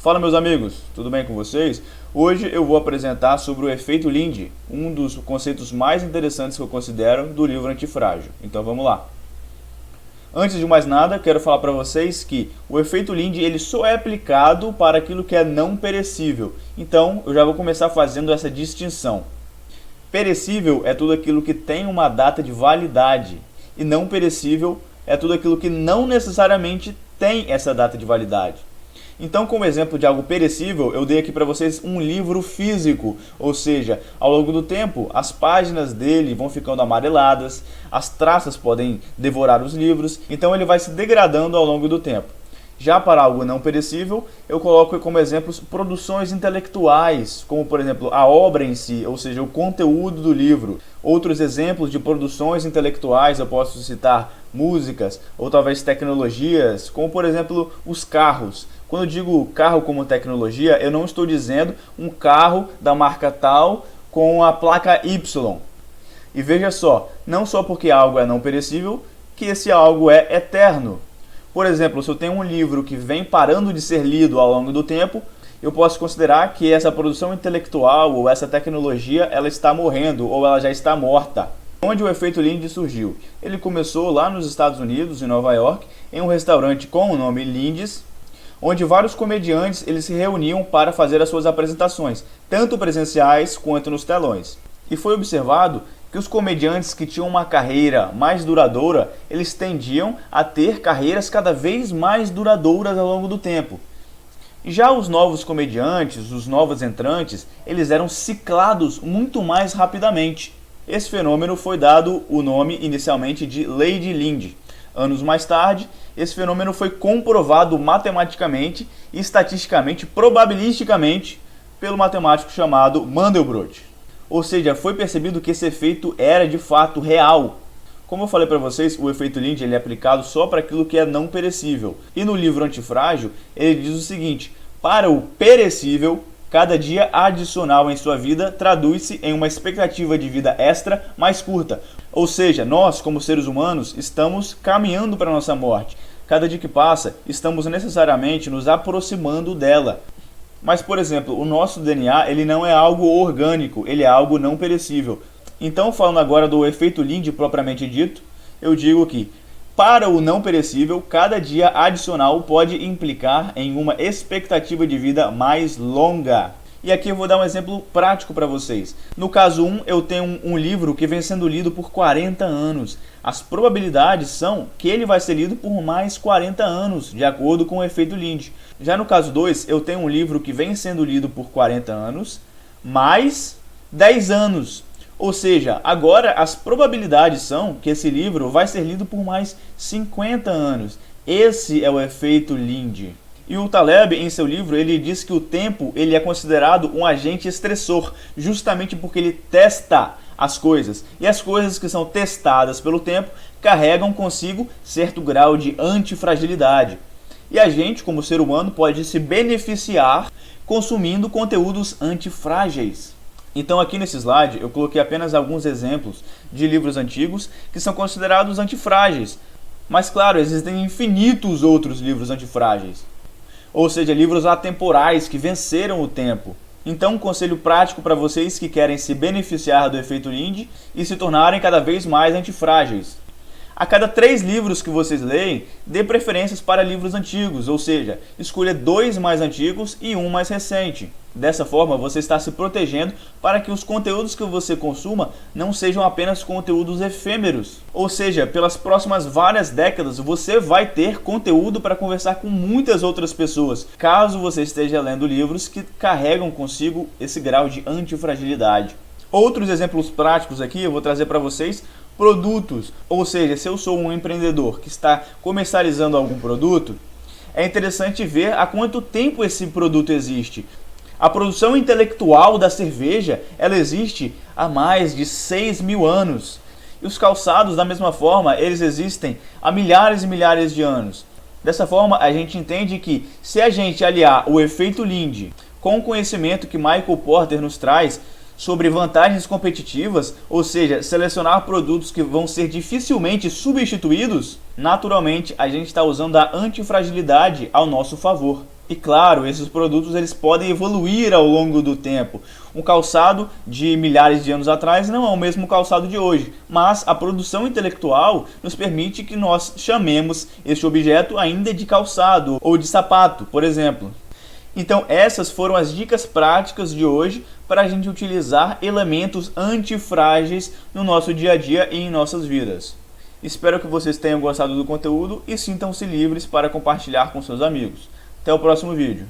Fala meus amigos, tudo bem com vocês? Hoje eu vou apresentar sobre o efeito Linde, um dos conceitos mais interessantes que eu considero do livro Antifrágil. Então vamos lá. Antes de mais nada, quero falar para vocês que o efeito Linde ele só é aplicado para aquilo que é não perecível. Então eu já vou começar fazendo essa distinção. Perecível é tudo aquilo que tem uma data de validade e não perecível é tudo aquilo que não necessariamente tem essa data de validade. Então, como exemplo de algo perecível, eu dei aqui para vocês um livro físico, ou seja, ao longo do tempo, as páginas dele vão ficando amareladas, as traças podem devorar os livros, então ele vai se degradando ao longo do tempo. Já para algo não perecível, eu coloco como exemplos produções intelectuais, como por exemplo a obra em si, ou seja, o conteúdo do livro. Outros exemplos de produções intelectuais eu posso citar músicas ou talvez tecnologias, como por exemplo os carros. Quando eu digo carro como tecnologia, eu não estou dizendo um carro da marca tal com a placa Y. E veja só, não só porque algo é não perecível, que esse algo é eterno. Por exemplo, se eu tenho um livro que vem parando de ser lido ao longo do tempo, eu posso considerar que essa produção intelectual ou essa tecnologia ela está morrendo ou ela já está morta. Onde o efeito Linde surgiu? Ele começou lá nos Estados Unidos, em Nova York, em um restaurante com o nome Lindes, onde vários comediantes eles se reuniam para fazer as suas apresentações, tanto presenciais quanto nos telões. E foi observado que os comediantes que tinham uma carreira mais duradoura, eles tendiam a ter carreiras cada vez mais duradouras ao longo do tempo. Já os novos comediantes, os novos entrantes, eles eram ciclados muito mais rapidamente. Esse fenômeno foi dado o nome inicialmente de Lei de Linde. Anos mais tarde, esse fenômeno foi comprovado matematicamente, estatisticamente, probabilisticamente, pelo matemático chamado Mandelbrot. Ou seja, foi percebido que esse efeito era de fato real. Como eu falei para vocês, o efeito Linde ele é aplicado só para aquilo que é não perecível. E no livro Antifrágil, ele diz o seguinte: para o perecível, cada dia adicional em sua vida traduz-se em uma expectativa de vida extra mais curta. Ou seja, nós, como seres humanos, estamos caminhando para a nossa morte. Cada dia que passa, estamos necessariamente nos aproximando dela. Mas, por exemplo, o nosso DNA ele não é algo orgânico, ele é algo não perecível. Então, falando agora do efeito Linde propriamente dito, eu digo que, para o não perecível, cada dia adicional pode implicar em uma expectativa de vida mais longa. E aqui eu vou dar um exemplo prático para vocês. No caso 1, eu tenho um livro que vem sendo lido por 40 anos. As probabilidades são que ele vai ser lido por mais 40 anos, de acordo com o efeito Linde. Já no caso 2, eu tenho um livro que vem sendo lido por 40 anos, mais 10 anos. Ou seja, agora as probabilidades são que esse livro vai ser lido por mais 50 anos. Esse é o efeito Linde. E o Taleb, em seu livro, ele diz que o tempo ele é considerado um agente estressor, justamente porque ele testa as coisas. E as coisas que são testadas pelo tempo carregam consigo certo grau de antifragilidade. E a gente, como ser humano, pode se beneficiar consumindo conteúdos antifrágeis. Então aqui nesse slide eu coloquei apenas alguns exemplos de livros antigos que são considerados antifrágeis. Mas claro, existem infinitos outros livros antifrágeis. Ou seja, livros atemporais que venceram o tempo. Então, um conselho prático para vocês que querem se beneficiar do efeito Linde e se tornarem cada vez mais antifrágeis. A cada 3 livros que vocês leem, dê preferências para livros antigos, ou seja, escolha 2 mais antigos e 1 mais recente. Dessa forma, você está se protegendo para que os conteúdos que você consuma não sejam apenas conteúdos efêmeros. Ou seja, pelas próximas várias décadas, você vai ter conteúdo para conversar com muitas outras pessoas, caso você esteja lendo livros que carregam consigo esse grau de antifragilidade. Outros exemplos práticos aqui eu vou trazer para vocês. Produtos, ou seja, se eu sou um empreendedor que está comercializando algum produto, é interessante ver há quanto tempo esse produto existe. A produção intelectual da cerveja, ela existe há mais de 6.000 anos. E os calçados, da mesma forma, eles existem há milhares e milhares de anos. Dessa forma, a gente entende que se a gente aliar o efeito Linde com o conhecimento que Michael Porter nos traz sobre vantagens competitivas, ou seja, selecionar produtos que vão ser dificilmente substituídos, naturalmente a gente está usando a antifragilidade ao nosso favor. E claro, esses produtos eles podem evoluir ao longo do tempo. Um calçado de milhares de anos atrás não é o mesmo calçado de hoje, mas a produção intelectual nos permite que nós chamemos este objeto ainda de calçado ou de sapato, por exemplo. Então essas foram as dicas práticas de hoje para a gente utilizar elementos antifrágeis no nosso dia a dia e em nossas vidas. Espero que vocês tenham gostado do conteúdo e sintam-se livres para compartilhar com seus amigos. Até o próximo vídeo.